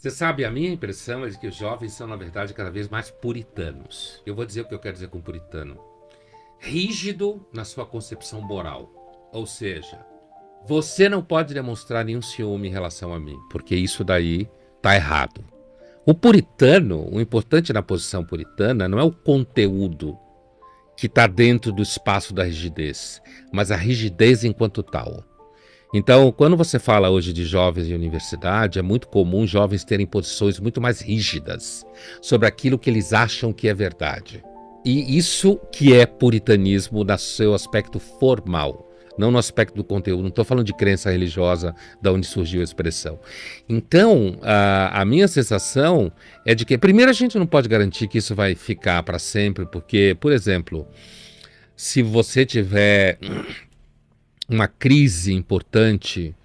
Você sabe, a minha impressão é de que os jovens são, na verdade, cada vez mais puritanos. Eu vou dizer o que eu quero dizer com puritano. Rígido na sua concepção moral. Ou seja, você não pode demonstrar nenhum ciúme em relação a mim, porque isso daí tá errado. O puritano, o importante na posição puritana não é o conteúdo que está dentro do espaço da rigidez, mas a rigidez enquanto tal. Então, quando você fala hoje de jovens em universidade, é muito comum jovens terem posições muito mais rígidas sobre aquilo que eles acham que é verdade. E isso que é puritanismo no seu aspecto formal, não no aspecto do conteúdo. Não estou falando de crença religiosa, da onde surgiu a expressão. Então, a minha sensação é de que, primeiro, a gente não pode garantir que isso vai ficar para sempre, porque, por exemplo, se você tiver uma crise importante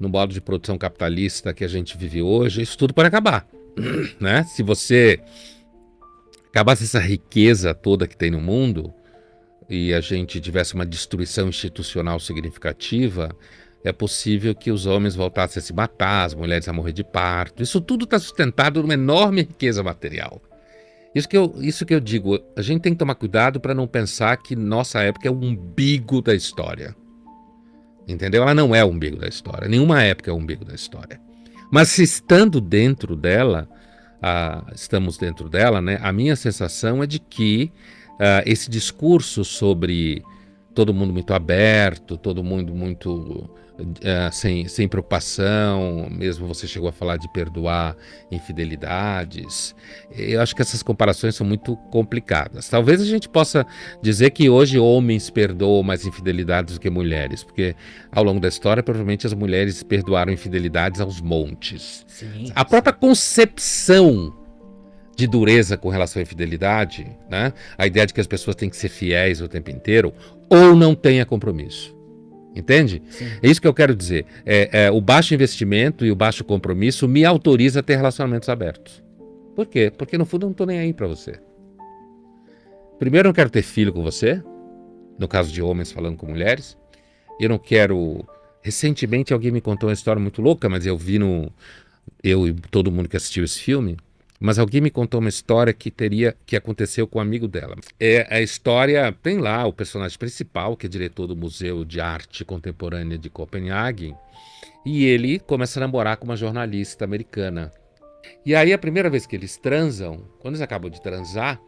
no modo de produção capitalista que a gente vive hoje, isso tudo pode acabar, né? Se você acabasse essa riqueza toda que tem no mundo e a gente tivesse uma destruição institucional significativa, é possível que os homens voltassem a se matar, as mulheres a morrer de parto. Isso tudo está sustentado numa enorme riqueza material. Isso que eu digo, a gente tem que tomar cuidado para não pensar que nossa época é o umbigo da história. Entendeu? Ela não é o umbigo da história. Nenhuma época é o umbigo da história. Mas se estando dentro dela, estamos dentro dela, né? A minha sensação é de que esse discurso sobre todo mundo muito aberto, todo mundo muito sem preocupação, mesmo você chegou a falar de perdoar infidelidades. Eu acho que essas comparações são muito complicadas. Talvez a gente possa dizer que hoje homens perdoam mais infidelidades do que mulheres, porque ao longo da história, provavelmente as mulheres perdoaram infidelidades aos montes. Sim, A própria concepção de dureza com relação à infidelidade, né? A ideia de que as pessoas têm que ser fiéis o tempo inteiro ou não tenha compromisso. Entende? sim. É isso que eu quero dizer. O baixo investimento e o baixo compromisso me autoriza a ter relacionamentos abertos. Por quê? Porque no fundo eu não estou nem aí para você. Primeiro, eu não quero ter filho com você, no caso de homens falando com mulheres. Eu não quero... Recentemente alguém me contou uma história muito louca, mas eu vi no... Eu e todo mundo que assistiu esse filme, mas alguém me contou uma história que aconteceu com um amigo dela. A história tem lá o personagem principal, que é diretor do Museu de Arte Contemporânea de Copenhague, e ele começa a namorar com uma jornalista americana. E aí a primeira vez que eles transam, quando eles acabam de transar,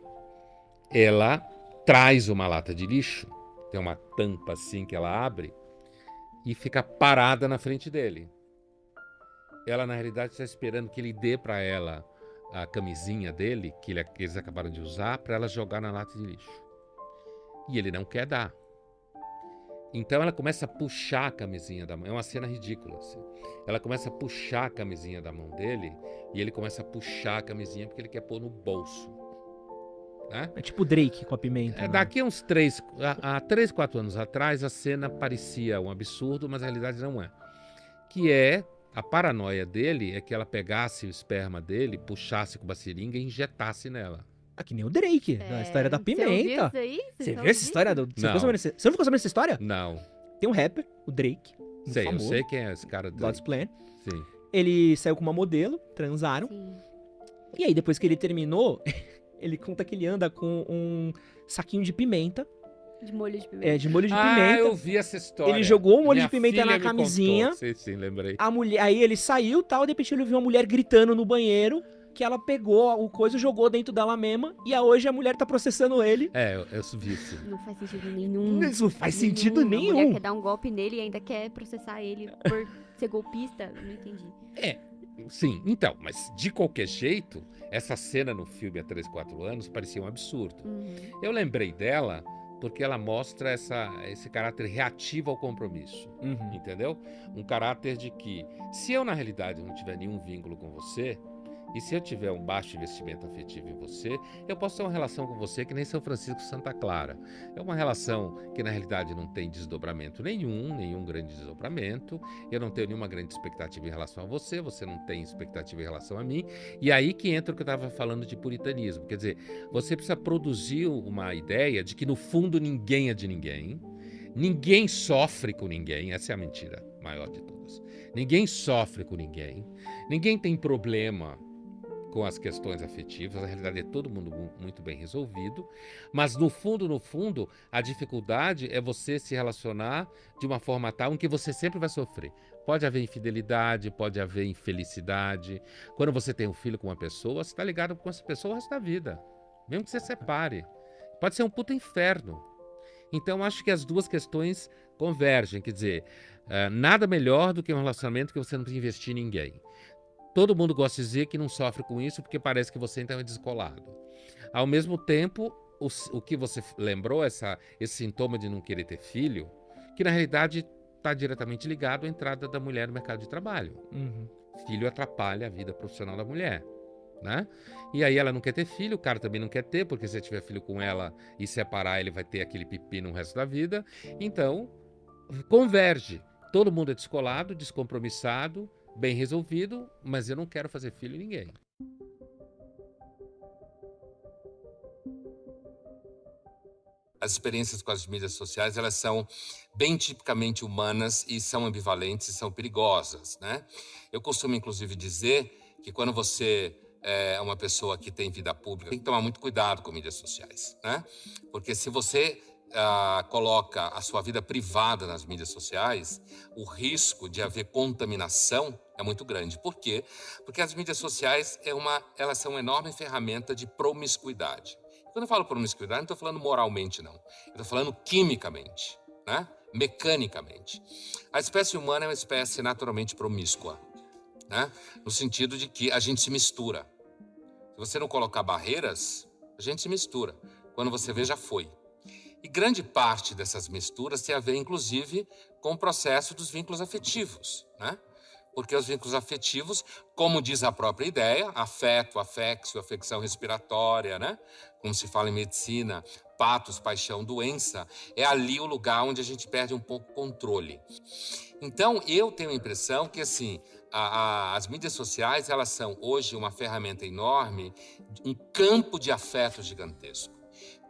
ela traz uma lata de lixo, tem uma tampa assim que ela abre, e fica parada na frente dele. Ela na realidade está esperando que ele dê para ela a camisinha dele, que eles acabaram de usar, para ela jogar na lata de lixo. E ele não quer dar. Então ela começa a puxar a camisinha da mão. É uma cena ridícula, assim. Ela começa a puxar a camisinha da mão dele e ele começa a puxar a camisinha porque ele quer pôr no bolso. Né? É tipo Drake com a pimenta. Né? Daqui a uns 3, 4 anos atrás, a cena parecia um absurdo, mas na realidade não é. Que é... A paranoia dele é que ela pegasse o esperma dele, puxasse com uma seringa e injetasse nela. Ah, que nem o Drake, da história da pimenta. Você viu essa história? Você não ficou sabendo dessa história? Não. Tem um rapper, o Drake. Sei, famoso, eu sei quem é esse cara. God's Plan. Sim. Ele saiu com uma modelo, transaram. Sim. E aí, depois que ele terminou, ele conta que ele anda com um saquinho de pimenta. De molho de pimenta. De molho de pimenta. Eu vi essa história. Ele jogou um molho Minha de pimenta na filha me camisinha. contou. Sim, lembrei. A mulher, aí ele saiu, tal, de repente ele viu uma mulher gritando no banheiro, que ela pegou o coisa e jogou dentro dela mesma, e hoje a mulher tá processando ele. Eu vi isso. Não faz sentido nenhum. Isso não faz sentido A nenhum. mulher quer dar um golpe nele e ainda quer processar ele por ser golpista. Não entendi. Sim, então, mas de qualquer jeito, essa cena no filme há 3, 4 anos parecia um absurdo. Eu lembrei dela porque ela mostra esse caráter reativo ao compromisso, entendeu? Um caráter de que, se eu na realidade não tiver nenhum vínculo com você, e se eu tiver um baixo investimento afetivo em você, eu posso ter uma relação com você que nem São Francisco Santa Clara. É uma relação que na realidade não tem desdobramento nenhum grande desdobramento, eu não tenho nenhuma grande expectativa em relação a você, você não tem expectativa em relação a mim, e aí que entra o que eu estava falando de puritanismo. Quer dizer, você precisa produzir uma ideia de que no fundo ninguém é de ninguém sofre com ninguém, essa é a mentira maior de todas. Ninguém sofre com ninguém, ninguém tem problema com as questões afetivas, na realidade é todo mundo muito bem resolvido, mas no fundo, a dificuldade é você se relacionar de uma forma tal em que você sempre vai sofrer. Pode haver infidelidade, pode haver infelicidade. Quando você tem um filho com uma pessoa, você está ligado com essa pessoa o resto da vida, mesmo que você separe. Pode ser um puta inferno. Então, acho que as duas questões convergem, quer dizer, nada melhor do que um relacionamento que você não precisa investir em ninguém. Todo mundo gosta de dizer que não sofre com isso porque parece que você então é descolado. Ao mesmo tempo, o que você lembrou, esse sintoma de não querer ter filho, que na realidade está diretamente ligado à entrada da mulher no mercado de trabalho. Uhum. Filho atrapalha a vida profissional da mulher, né? E aí ela não quer ter filho, o cara também não quer ter, porque se tiver filho com ela e separar, ele vai ter aquele pepino no resto da vida. Então, converge. Todo mundo é descolado, descompromissado, bem resolvido, mas eu não quero fazer filho em ninguém. As experiências com as mídias sociais, elas são bem tipicamente humanas e são ambivalentes e são perigosas, né? Eu costumo, inclusive, dizer que quando você é uma pessoa que tem vida pública, tem que tomar muito cuidado com mídias sociais, né? Porque se você coloca a sua vida privada nas mídias sociais, o risco de haver contaminação é muito grande. Por quê? Porque as mídias sociais elas são uma enorme ferramenta de promiscuidade. Quando eu falo promiscuidade, não estou falando moralmente, não. Eu estou falando quimicamente, né? Mecanicamente. A espécie humana é uma espécie naturalmente promíscua, né? No sentido de que a gente se mistura. Se você não colocar barreiras, a gente se mistura. Quando você vê, já foi. E grande parte dessas misturas tem a ver, inclusive, com o processo dos vínculos afetivos, né? Porque os vínculos afetivos, como diz a própria ideia, afeto, afexo, afecção respiratória, né? Como se fala em medicina, patos, paixão, doença, é ali o lugar onde a gente perde um pouco o controle. Então, eu tenho a impressão que, assim, as mídias sociais, elas são hoje uma ferramenta enorme, um campo de afeto gigantesco.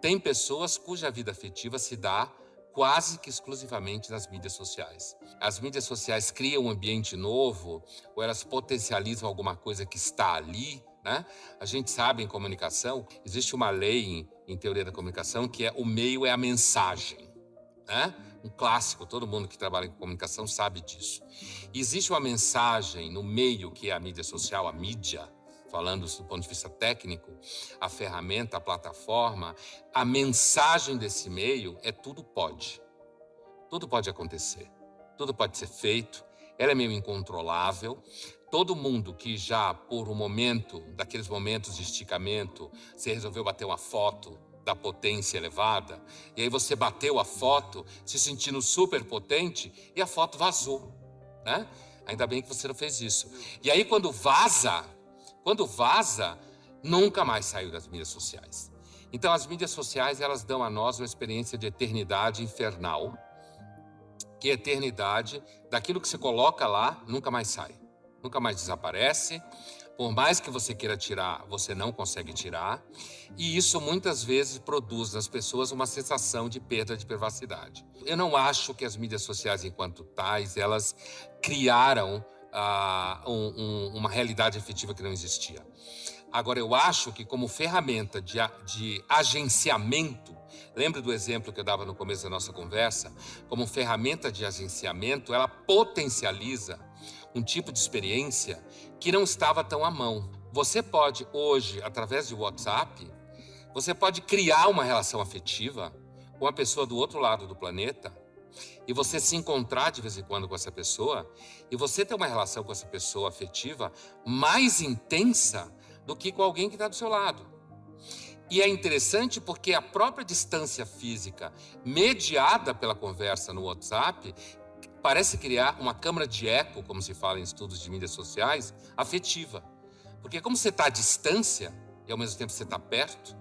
Tem pessoas cuja vida afetiva se dá quase que exclusivamente nas mídias sociais. As mídias sociais criam um ambiente novo, ou elas potencializam alguma coisa que está ali, né? A gente sabe em comunicação, existe uma lei em teoria da comunicação que é o meio é a mensagem, né? Um clássico, todo mundo que trabalha com comunicação sabe disso. E existe uma mensagem no meio que é a mídia social, a mídia, falando do ponto de vista técnico, a ferramenta, a plataforma, a mensagem desse meio é tudo pode. Tudo pode acontecer, tudo pode ser feito, ela é meio incontrolável. Todo mundo que já, por um momento, daqueles momentos de esticamento, você resolveu bater uma foto da potência elevada, e aí você bateu a foto se sentindo super potente e a foto vazou, né? Ainda bem que você não fez isso. E aí quando vaza, nunca mais saiu das mídias sociais. Então, as mídias sociais, elas dão a nós uma experiência de eternidade infernal, que é a eternidade daquilo que você coloca lá, nunca mais sai, nunca mais desaparece. Por mais que você queira tirar, você não consegue tirar. E isso, muitas vezes, produz nas pessoas uma sensação de perda de privacidade. Eu não acho que as mídias sociais, enquanto tais, elas criaram uma realidade afetiva que não existia. Agora, eu acho que como ferramenta de agenciamento, lembra do exemplo que eu dava no começo da nossa conversa? Como ferramenta de agenciamento, ela potencializa um tipo de experiência que não estava tão à mão. Você pode hoje, através de WhatsApp, você pode criar uma relação afetiva com a pessoa do outro lado do planeta, e você se encontrar de vez em quando com essa pessoa, e você ter uma relação com essa pessoa afetiva mais intensa do que com alguém que está do seu lado. E é interessante porque a própria distância física, mediada pela conversa no WhatsApp, parece criar uma câmara de eco, como se fala em estudos de mídias sociais, afetiva. Porque como você está à distância, e ao mesmo tempo você está perto,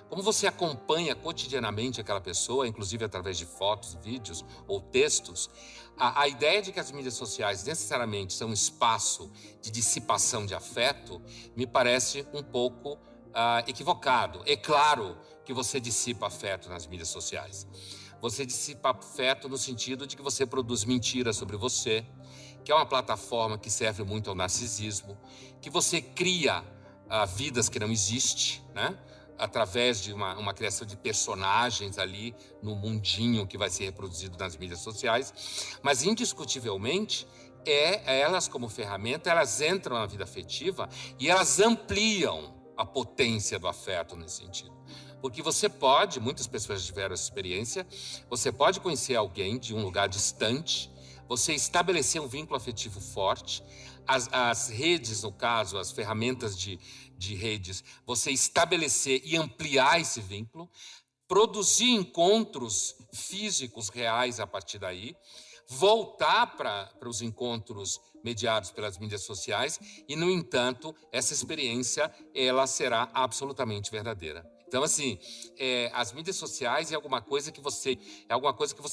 como você acompanha cotidianamente aquela pessoa, inclusive através de fotos, vídeos ou textos, a ideia de que as mídias sociais necessariamente são um espaço de dissipação de afeto me parece um pouco equivocado. É claro que você dissipa afeto nas mídias sociais. Você dissipa afeto no sentido de que você produz mentiras sobre você, que é uma plataforma que serve muito ao narcisismo, que você cria vidas que não existem, né? Através de uma criação de personagens ali no mundinho que vai ser reproduzido nas mídias sociais, mas indiscutivelmente elas como ferramenta, elas entram na vida afetiva e elas ampliam a potência do afeto nesse sentido. Porque você pode, muitas pessoas tiveram essa experiência, você pode conhecer alguém de um lugar distante, você estabelecer um vínculo afetivo forte, as redes, no caso, as ferramentas de redes, você estabelecer e ampliar esse vínculo, produzir encontros físicos reais a partir daí, voltar para os encontros mediados pelas mídias sociais e, no entanto, essa experiência ela será absolutamente verdadeira. Então, assim, as mídias sociais é alguma coisa que você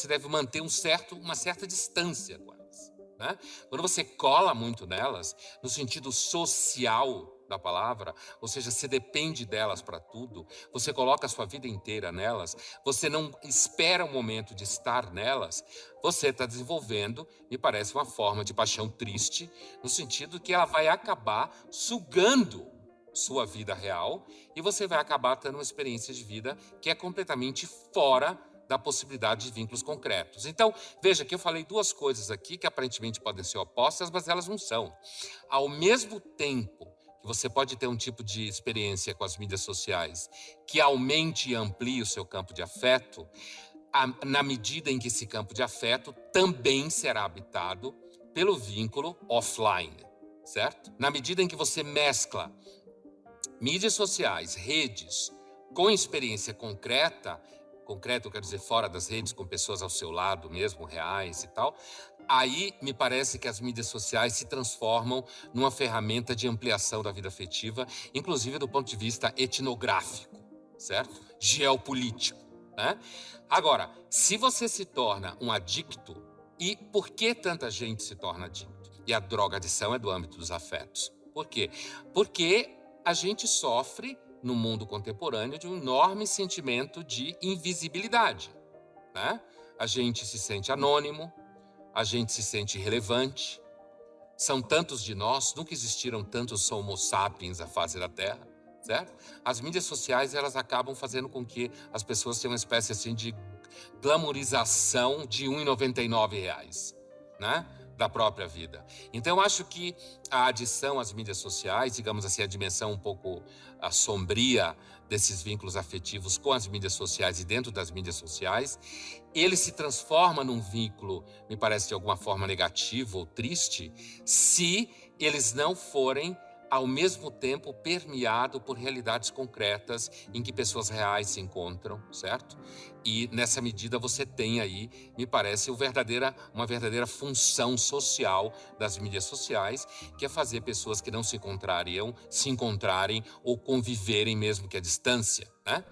deve manter uma certa distância com elas, né? Quando você cola muito nelas, no sentido social da palavra, ou seja, você depende delas para tudo, você coloca a sua vida inteira nelas, você não espera o momento de estar nelas, você está desenvolvendo, me parece, uma forma de paixão triste, no sentido que ela vai acabar sugando sua vida real e você vai acabar tendo uma experiência de vida que é completamente fora da possibilidade de vínculos concretos. Então, veja que eu falei duas coisas aqui que aparentemente podem ser opostas, mas elas não são. Ao mesmo tempo que você pode ter um tipo de experiência com as mídias sociais que aumente e amplie o seu campo de afeto, na medida em que esse campo de afeto também será habitado pelo vínculo offline, certo? Na medida em que você mescla mídias sociais, redes, com experiência concreta, eu quero dizer fora das redes, com pessoas ao seu lado mesmo, reais e tal, aí me parece que as mídias sociais se transformam numa ferramenta de ampliação da vida afetiva, inclusive do ponto de vista etnográfico, certo? Geopolítico, né? Agora, se você se torna um adicto, e por que tanta gente se torna adicto? E a drogadição é do âmbito dos afetos. Por quê? Porque a gente sofre, no mundo contemporâneo, de um enorme sentimento de invisibilidade, né? A gente se sente anônimo, a gente se sente irrelevante. São tantos de nós, nunca existiram tantos homo sapiens à face da Terra, certo? As mídias sociais, elas acabam fazendo com que as pessoas tenham uma espécie assim de glamourização de R$ 1,99, né? Da própria vida. Então, eu acho que a adição às mídias sociais, digamos assim, a dimensão um pouco sombria desses vínculos afetivos com as mídias sociais e dentro das mídias sociais, ele se transforma num vínculo, me parece de alguma forma negativo ou triste, se eles não forem ao mesmo tempo permeado por realidades concretas em que pessoas reais se encontram, certo? E nessa medida você tem aí, me parece, uma verdadeira função social das mídias sociais, que é fazer pessoas que não se encontrariam se encontrarem ou conviverem mesmo que à distância, né?